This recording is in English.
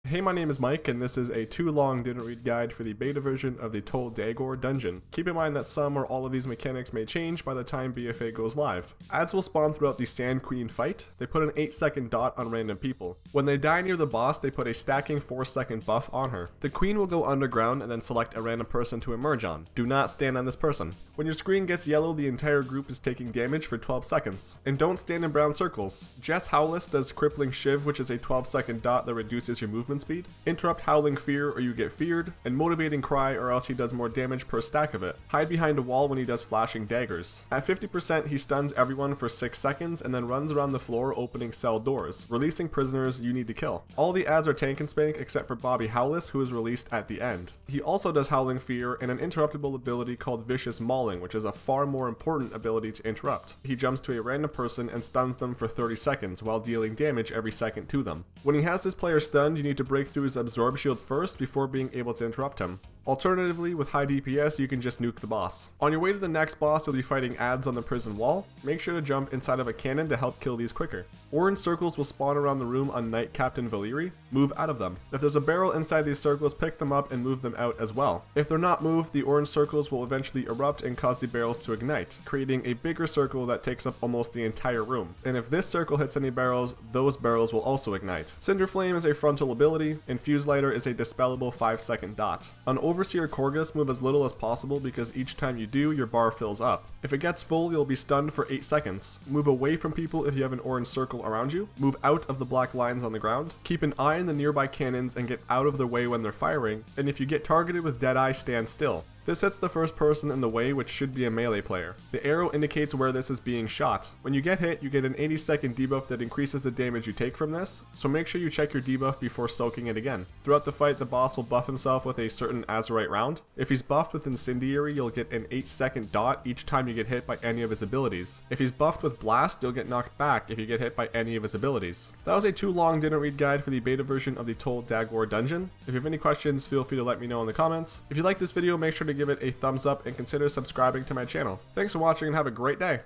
Hey, my name is Mike, and this is a too long didn't read guide for the beta version of the Tol Dagor dungeon. Keep in mind that some or all of these mechanics may change by the time BFA goes live. Ads will spawn throughout the Sand Queen fight. They put an 8-second dot on random people. When they die near the boss, they put a stacking 4-second buff on her. The queen will go underground and then select a random person to emerge on. Do not stand on this person. When your screen gets yellow, the entire group is taking damage for 12 seconds. And don't stand in brown circles. Jess Howless does Crippling Shiv, which is a 12-second dot that reduces your movement speed. Interrupt Howling Fear or you get feared, and Motivating Cry or else he does more damage per stack of it. Hide behind a wall when he does Flashing Daggers. At 50% he stuns everyone for 6 seconds and then runs around the floor opening cell doors, releasing prisoners you need to kill. All the ads are tank and spank except for Bobby Howless, who is released at the end. He also does Howling Fear and an interruptible ability called Vicious Mauling, which is a far more important ability to interrupt. He jumps to a random person and stuns them for 30 seconds while dealing damage every second to them. When he has his player stunned, you need to break through his absorb shield first before being able to interrupt him. Alternatively, with high DPS, you can just nuke the boss. On your way to the next boss, you'll be fighting ads on the prison wall. Make sure to jump inside of a cannon to help kill these quicker. Orange circles will spawn around the room on Knight Captain Valyri. Move out of them. If there's a barrel inside these circles, pick them up and move them out as well. If they're not moved, the orange circles will eventually erupt and cause the barrels to ignite, creating a bigger circle that takes up almost the entire room. And if this circle hits any barrels, those barrels will also ignite. Cinder Flame is a frontal ability, and Fuse Lighter is a dispellable 5-second dot. On Overseer Korgus, move as little as possible because each time you do, your bar fills up. If it gets full, you'll be stunned for 8 seconds. Move away from people if you have an orange circle around you. Move out of the black lines on the ground. Keep an eye on the nearby cannons and get out of their way when they're firing, and if you get targeted with Deadeye, stand still. This hits the first person in the way, which should be a melee player. The arrow indicates where this is being shot. When you get hit, you get an 80-second debuff that increases the damage you take from this, so make sure you check your debuff before soaking it again. Throughout the fight, the boss will buff himself with a certain Azerite round. If he's buffed with Incendiary, you'll get an 8-second dot each time you get hit by any of his abilities. If he's buffed with Blast, you'll get knocked back if you get hit by any of his abilities. That was a too long didn't read guide for the beta version of the Tol Dagor dungeon. If you have any questions, feel free to let me know in the comments. If you like this video, make sure to give it a thumbs up and consider subscribing to my channel. Thanks for watching and have a great day!